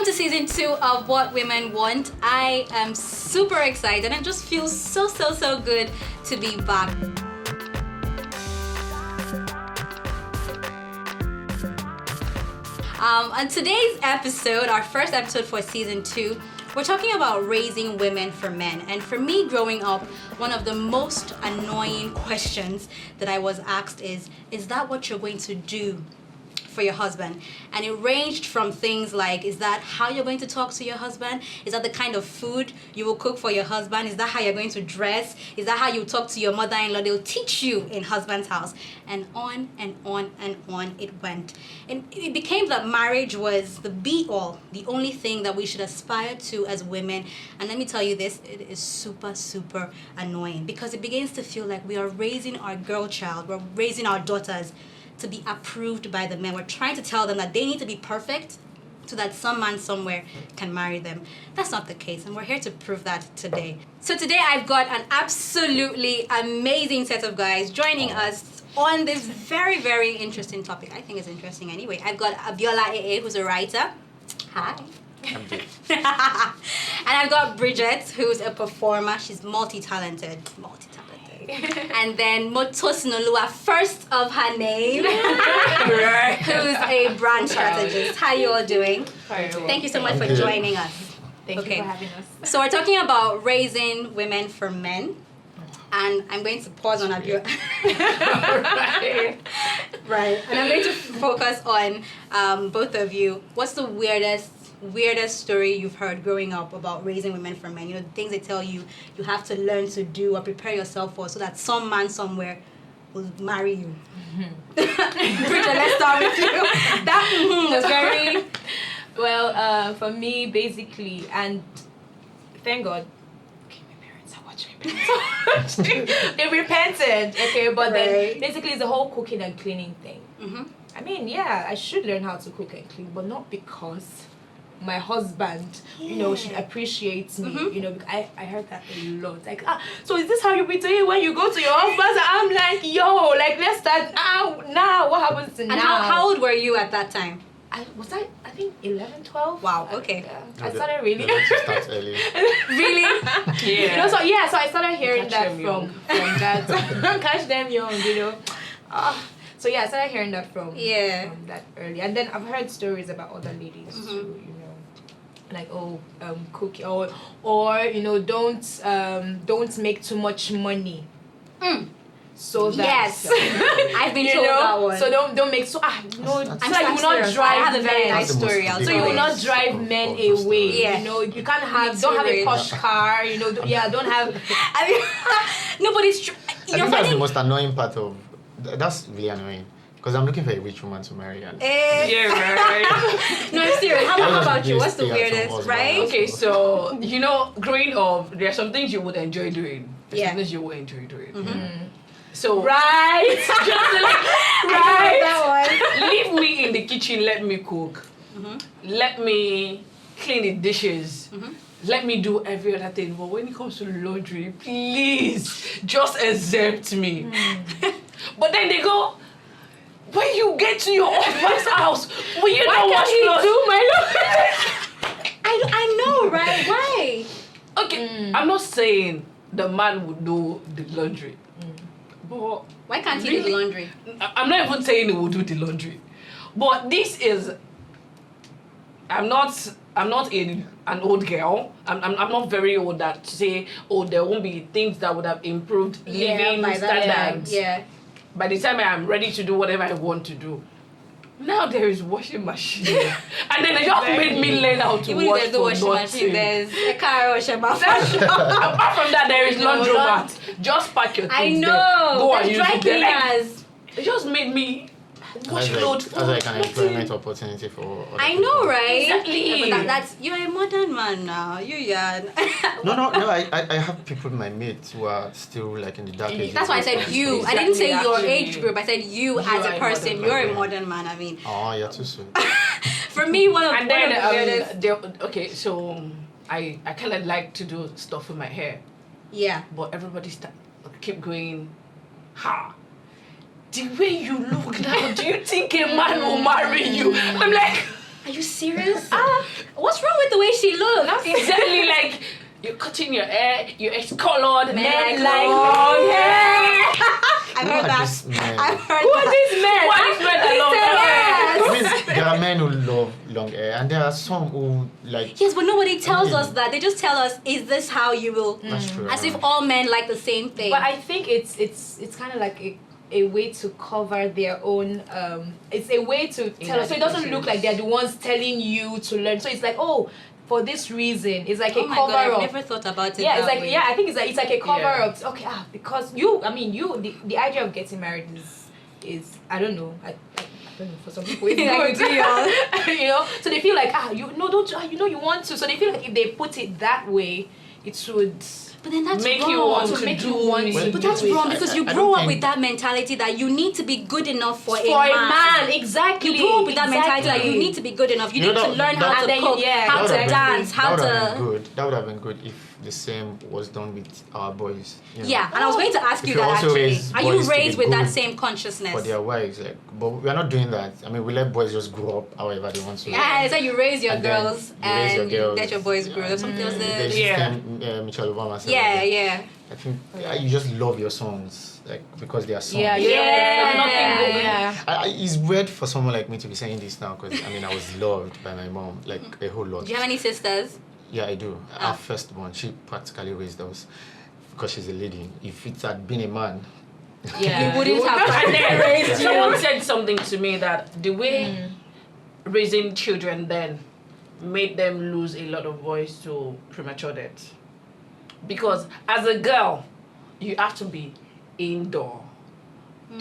Welcome to season 2 of What Women Want. I am super excited and just feel so good to be back. On today's episode, our first episode for season 2, we're talking about raising women for men. And for me, growing up, one of the most annoying questions that I was asked is that what you're going to do for your husband? And it ranged from things like, is that how you're going to talk to your husband? Is that the kind of food you will cook for your husband? Is that how you're going to dress? Is that how you talk to your mother-in-law? They'll teach you in husband's house. And on and on and on it went. And it became that marriage was the be-all, the only thing that we should aspire to as women. And let me tell you this, it is super annoying, because it begins to feel like we are raising our girl child, we're raising our daughters to be approved by the men. We're trying to tell them that they need to be perfect so that some man somewhere can marry them. That's not the case, and we're here to prove that today. So today I've got an absolutely amazing set of guys joining us on this very interesting topic. I think it's interesting anyway. I've got Abiola AA, who's a writer. Hi. I'm good. And I've got Bridget, who's a performer. She's multi-talented. And then Motos Nolua, first of her name, who's a brand strategist. How you all doing? Thank you so much for joining us. Thank you for having us. So we're talking about raising women for men. And I'm going to pause on Abiola. Right. And I'm going to focus on both of you. What's the weirdest story you've heard growing up about raising women for men? You know, the things they tell you you have to learn to do or prepare yourself for so that some man somewhere will marry you. Bridget, let's start with you. That was very... Well, for me, basically, and thank God, my parents are watching. They repented, okay? But then basically it's the whole cooking and cleaning thing. Mm-hmm. I mean, yeah, I should learn how to cook and clean, but not because my husband, should appreciate me, because I heard that a lot. Like, so is this how you be doing when you go to your husband's? I'm like, yo, like, let's start now. What happens to now? And how old were you at that time? I think 11, 12. Wow, okay. I started really. Start early. Really? Yeah. So I started hearing that from that. Catch them young, So yeah, I started hearing that from that early. And then I've heard stories about other ladies too, like cook or don't make too much money. So that yes, I've been told that one. So don't make so you will not drive. I have a very nice story. So you will not drive men away. Yeah. You can't have a posh car. Don't have. I mean, no, but it's true. I think that's the most annoying part of. That's really annoying. Because I'm looking for a rich woman to marry. And yeah, right. No, I'm serious. How about you? What's the weirdest, right? Okay, so, growing up, there are some things you would enjoy doing. There's some things you would enjoy doing. Mm-hmm. So, right. Leave me in the kitchen, let me cook. Mm-hmm. Let me clean the dishes. Mm-hmm. Let me do every other thing. But when it comes to laundry, please, just accept me. But then they go, when you get to your husband's house, will you not wash clothes? Do my laundry? I know, right? Why? Okay, I'm not saying the man would do the laundry. But why can't he do the laundry? I'm not even saying he will do the laundry. But this is... I'm not an old girl. I'm not very old that to say, there won't be things that would have improved living standards. Yeah. By the time I am ready to do whatever I want to do. Now there is washing machine. And then they just made me learn how to wash the washing machine, there's a car washing machine. Apart from that, there is laundromat. Just pack your things. I know. Go and use dry cleaners. It just made me wash clothes. That's like an employment opportunity for other I know, right? Exactly. Yeah, but that's you're a modern man now. No. I have people, my mates, who are still like in the dark ages. That's why I said you. I didn't say your age group. I said you as a person. You're a modern man. I mean. Oh, you're too soon. For me, one of and the then okay, so I kind of like to do stuff with my hair. Yeah. But everybody keep going, the way you look now, do you think a man will marry you? I'm like, Are you serious? What's wrong with the way she looks? Exactly, like you're cutting your hair, your hair's colored, Men like long long hair. I've Who heard are that. these men? I've heard Who are that. these men? What is men that long hair? I mean, there are men who love long hair, and there are some who like. Yes, but nobody tells us that. They just tell us, "Is this how you will?" That's true. As if all men like the same thing. But I think it's kind of like a way to cover their own. It's a way to tell us, so it doesn't look like they're the ones telling you to learn. So it's like, oh, for this reason, it's like oh a my cover God, I've up. never thought about it. Yeah, it's that like way. I think it's like a cover Yeah. up. Okay, because the idea of getting married is I don't know. I don't know, for some people it's Like, good. You know, so they feel like you want to. So they feel like if they put it that way, it would But then that's Make wrong. you want to to make do you want it. to. But that's do it. wrong because you I grow don't up think- with that mentality that you need to be good enough for For a a man, exactly. You grow up with that mentality that you Exactly. need to be good enough. You You need know to learn that- how and to then cook, yeah, how That to would have been dance, good. how That would have been to. good. That would have been good if the same was done with our boys. You know, Yeah, and I was going to ask If you you that also actually. raise Are you boys to be raised with that good same consciousness? for their wives, like, but we are not doing that. I mean, we let boys just grow up however they want to. Yeah, it's like you raise your And then girls you raise your and girls. let your boys grow. That's something else. There's Yeah. this thing, Michelle Obama said. Yeah, like, yeah. I think you just love your songs, like because they are songs. Yeah, Yeah. nothing good. Yeah. It's weird for someone like me to be saying this now because I mean I was loved by my mom like a whole lot. Do you have any sisters? Yeah, I do. Ah. Our firstborn, she practically raised us because she's a lady. If it had been a man, Yeah. You wouldn't have And then raised someone you. said something to me that the way raising children then made them lose a lot of voice to premature death. Because as a girl, you have to be indoor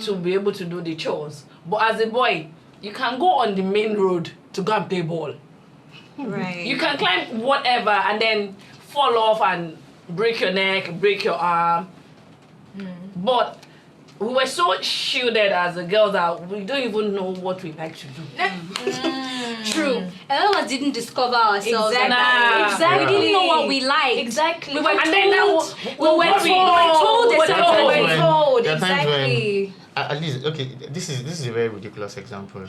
to be able to do the chores. But as a boy, you can go on the main road to go and play ball. Right. You can climb whatever and then fall off and break your neck, break your arm. But we were so shielded as a girl that we don't even know what we like to do. True. A lot of us didn't discover ourselves. Exactly. Nah. Exactly. We didn't know what we liked. Exactly. We were And then now told. we were told a certain There are way. times when- told, there are times when- exactly. at least okay, this is a very ridiculous example.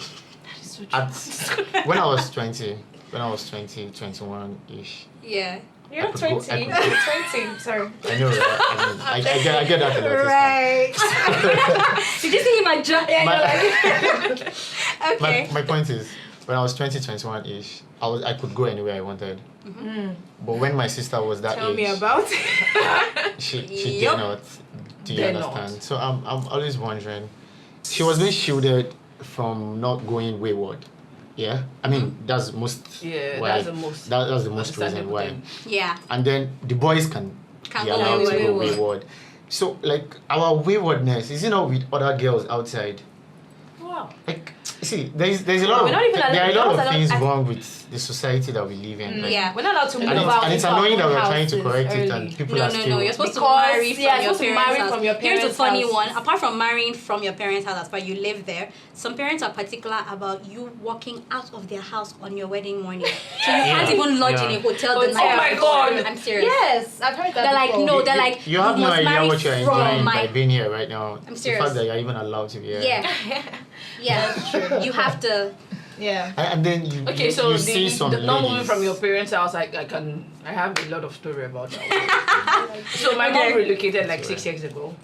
When I was 20, 21 ish. Yeah. You're I not could go- 20. I You're could 20. Sorry. I know, right? I mean, I get that a lot. Right. Did you see him at jump? Yeah, My- okay. My point is, when I was 21 ish, I could go anywhere I wanted. But when my sister was that Tell age, me about it. she Yup. did not. Do you Dare understand? not. So I'm always wondering. She was being shielded from not going wayward. Yeah, I mean that's most. Yeah, why, that's the most That's the most reason understandable why. thing. Yeah. And then the boys can Can be go allowed to go wayward. wayward. So like our waywardness is not with other girls outside. Wow. Like see, there's a lot We're of not even there are a lot allowed- of things I- wrong with the society that we live in. Like, Yeah. We're not allowed to move And out. it's into our annoying that own we're trying to houses correct it early. and people No, are no, still. no. You're supposed to Because, marry yeah, from your supposed to parents' marry house. from your Here's the parents' funny house. one. Apart from marrying from your parents' house, that's why you live there. Some parents are particular about you walking out of their house on your wedding morning. So you can't even lodge in a hotel the Hotel. night Oh my before. God. I'm serious. Yes, I've heard that. They're like, before. no, they're like, You have no must idea marry what you're from enjoying my. by being here right now. I'm The serious. fact that you're even allowed to be here. Yeah. Yeah. You have to. Yeah. And then you Okay, you, so you see some the not moving ladies. from your parents' house, I have a lot of story about that. So my mom relocated like 6 years ago,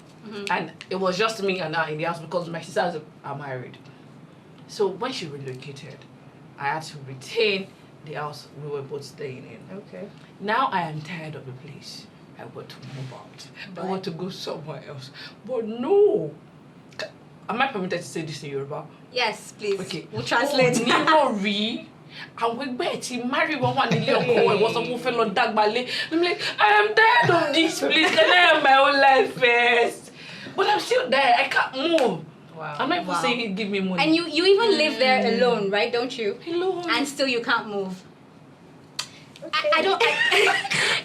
and it was just me and her in the house because my sisters are married. So when she relocated, I had to retain the house we were both staying in. Okay. Now I am tired of the place. I want to move out. I want to go somewhere else. But no. Am I permitted to say this in Yoruba? Yes, please. Okay. We'll translate. Nínú rí àwọn ẹgbẹ́ ti marry wọn wà nílé ọkọ ẹ̀ wọ́n sọ fún fẹ́ lọ dàgbàlé. I'm like, I am tired of this place. Can I have my own life first? But I'm still there. I can't move. Wow. I'm not even saying he'd give me money. And you even live there alone, right? Don't you? Alone. And still you can't move. Okay. I don't.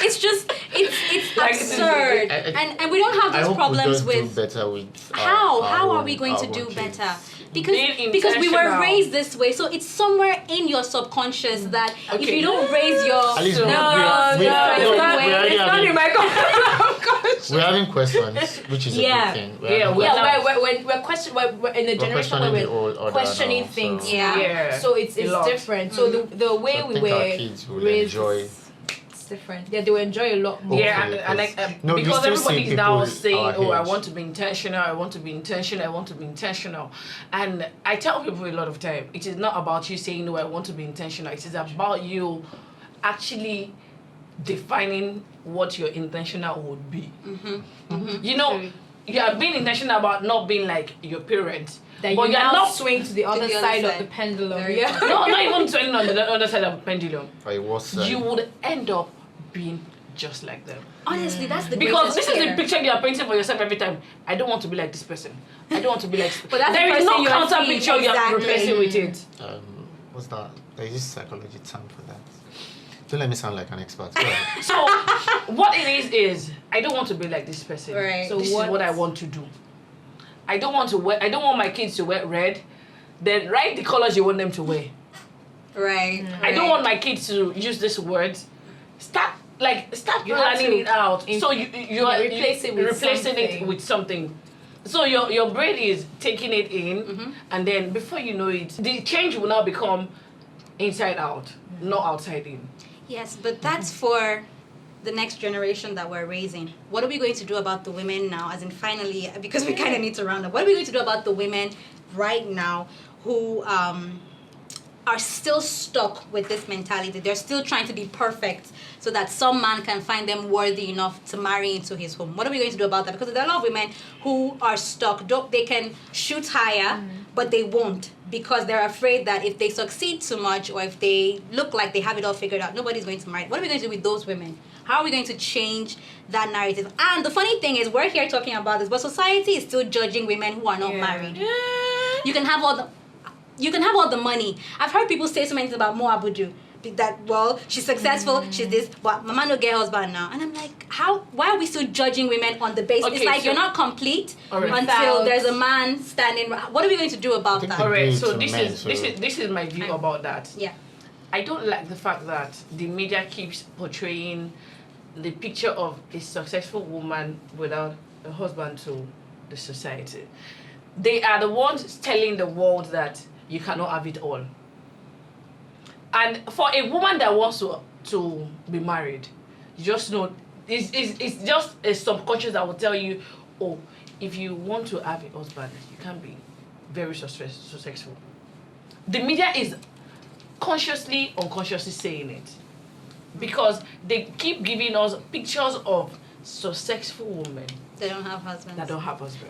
It's just it's Like, absurd, and we don't have I those hope problems we just with. do better with How are own- we going to our do own better? kids. Because Being we were intentional. raised this way, so it's somewhere in your subconscious that if Okay. you don't raise your At least So- we no, already it's have not it. in my we're having questions, which is a good thing. We're in a generation where we're questioning things. So. Yeah. So it's different. So the way so we think were our kids will raised, enjoy. it's different. Yeah, they will enjoy a lot more. Yeah, and because everybody is now saying, "Oh, I want to be intentional. I want to be intentional. I want to be intentional," and I tell people a lot of time, it is not about you saying, "No, I want to be intentional." It is about you actually defining what your intentional would be. You know, you are being intentional about not being like your parents. That but you you're now not swing to the other side of the pendulum. no, not even swinging on the other side of the pendulum. You would end up being just like them. Honestly, that's the because this fear. is the picture you are painting for yourself every time. I don't want to be like this person. I don't want to be like. But that's there the is no person you are counter seeing, picture you are exactly. replacing with it. What's that? There is this psychology term for that. Don't let me sound like an expert. Go ahead. So what it is I don't want to be like this person. Right. So this is what I want to do. I don't want my kids to wear red. Then write the colors you want them to wear. Right. I don't want my kids to use this word. Start You have planning to it out. So you are replacing it with something. So your brain is taking it in, and then before you know it, the change will now become inside out, not outside in. Yes, but that's for the next generation that we're raising. What are we going to do about the women now? As in, finally, because we kind of need to round up. What are we going to do about the women right now who are still stuck with this mentality? They're still trying to be perfect so that some man can find them worthy enough to marry into his home. What are we going to do about that? Because there are a lot of women who are stuck. They can shoot higher, but they won't, because they're afraid that if they succeed too much or if they look like they have it all figured out, nobody's going to marry. What are we going to do with those women? How are we going to change that narrative? And the funny thing is, we're here talking about this, but society is still judging women who are not married. Yeah. You can have all the money. I've heard people say so many things about Mo Abudu. That, well, she's successful, she's this, but mama no get husband now. And I'm like, why are we still judging women on the basis? It's like, you're not complete until there's a man standing. What are we going to do about that? Alright, so this is my view about that. Yeah. I don't like the fact that the media keeps portraying the picture of a successful woman without a husband to the society. They are the ones telling the world that you cannot have it all. And for a woman that wants to be married, you just know, it's just a subconscious that will tell you, oh, if you want to have a husband, you can be very successful. The media is consciously, unconsciously saying it. Because they keep giving us pictures of successful women They don't have husbands.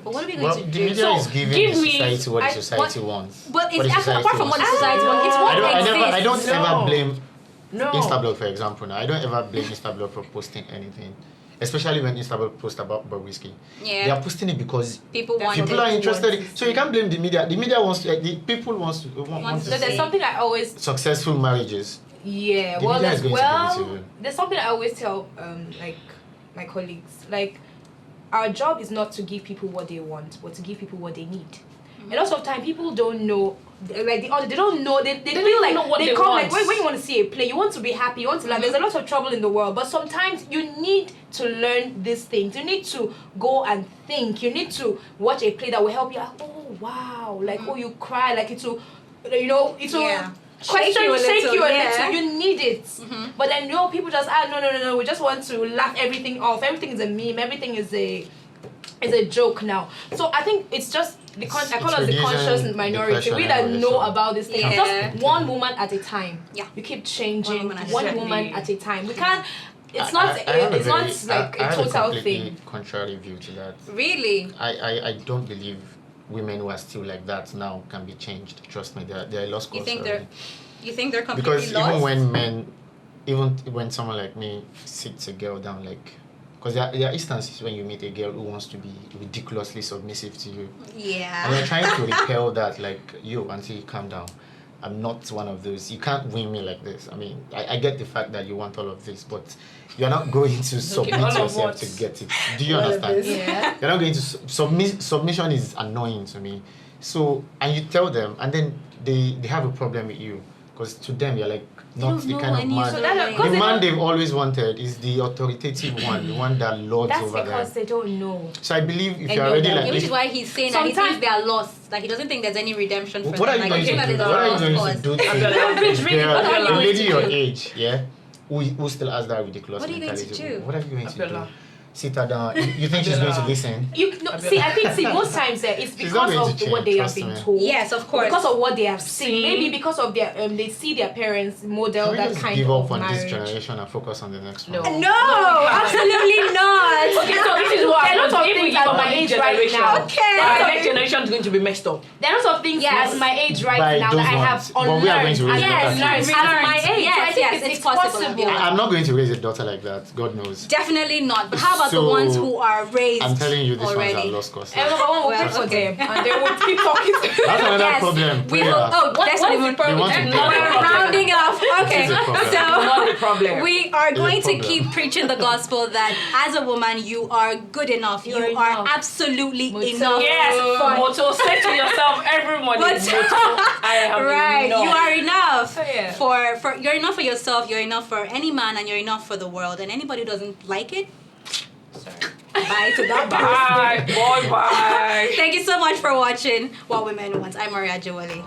But what are we going to the do? media is giving the society what the society wants. But it's apart from what the society wants, it's what I don't ever blame No. Instablog, for example. Now, I don't ever blame Instablog for posting anything, especially when Instablog posts about whiskey. Yeah. They are posting it because people are interested. So you can't blame the media. The media wants to, the people want to So there's something I always successful marriages. Yeah, The media is going to give it to you. there's something I always tell like my colleagues, like, our job is not to give people what they want, but to give people what they need. A lot of time people don't know, like they don't know, they feel like know what they come want. like when you want to see a play, you want to be happy, you want to laugh. There's a lot of trouble in the world, but sometimes you need to learn these things. You need to go and think. You need to watch a play that will help you. Oh wow, like oh you cry, like it will, it will question shake you a little. You need it. But then people just no, we just want to laugh everything off. Everything is a meme, everything is a joke now. So I think it's just I call us the conscious minority. We that know about this thing. Yeah. Just one woman at a time. Yeah. You keep changing One woman woman at a time. We can't it's not like a total thing. Contrary view to that. Really? I don't believe women who are still like that now can be changed. Trust me, they're lost cause. You think they're completely because lost? even when someone like me sits a girl down, like, because there are instances when you meet a girl who wants to be ridiculously submissive to you. Yeah. And you're trying to repel that, like, yo, auntie, calm down. I'm not one of those. You can't win me like this. I mean, I get the fact that you want all of this, but you're not going to submit yourself to get it. Do you understand? Yeah. You're not going to submission is annoying to me. So, and you tell them, and then they have a problem with you. because to them you're like not don't the know kind of any man. other that- way. because The they man don't- they've always wanted is the authoritative one, the one that lords That's over because them. they don't know. So I believe if And you're already you're like Yeah, which if- is why he's saying that he Sometimes- thinks they are lost. Like he doesn't think there's any redemption for what them. are you Like, going he to thinks do? that What are you it's a going lost to do cause. to Really, girl, what are you a going lady to your do? age, yeah, who still has that ridiculous What are you going to mentality? do? What are you going to do? Abiola. Sit her down. You think she's going to listen? You no, see, I think most times it's She's not because going of to what change, they have trust been me. told. Yes, of course. Because of what they have seen. See? Maybe because of their they see their parents model Can we that just kind give of up on marriage. this generation and focus on the next No. one? No, absolutely not. Okay, so this is what There are lots of happens if we things give at up my on this age right generation. now. Okay. Our next generation is going to be messed up. There are lots of things Yes. at my age right By now those that I have ones. But we are going unlearned. to raise Yes, better learned, kids. At my age, Yes, so I think yes, it's possible, Abiola. I'm not going to raise a daughter like that. God knows. Definitely not. But how about the So, ones who are raised I'm telling you, these already? ones are lost causes. Everyone will Well, pray for okay. them, and they will keep talking to them. That's another Yes, problem. we Prayer. will. Oh, that's not even. They want to It's pray. not a We're problem. rounding up. Okay, It's a problem. Not a so problem. we are going to problem. keep preaching the gospel that as a woman you are good enough. You're You are enough. absolutely Moto. enough. Yes, for- motto. Say to yourself every morning. Motto. Motto, I am Right, enough. you are enough Yeah. for you're enough for yourself. You're enough for any man, and you're enough for the world. And anybody who doesn't like it, sorry, bye to that. Bye. Bye. Bye. Thank you so much for watching What Women Want. I'm Maria Jolie.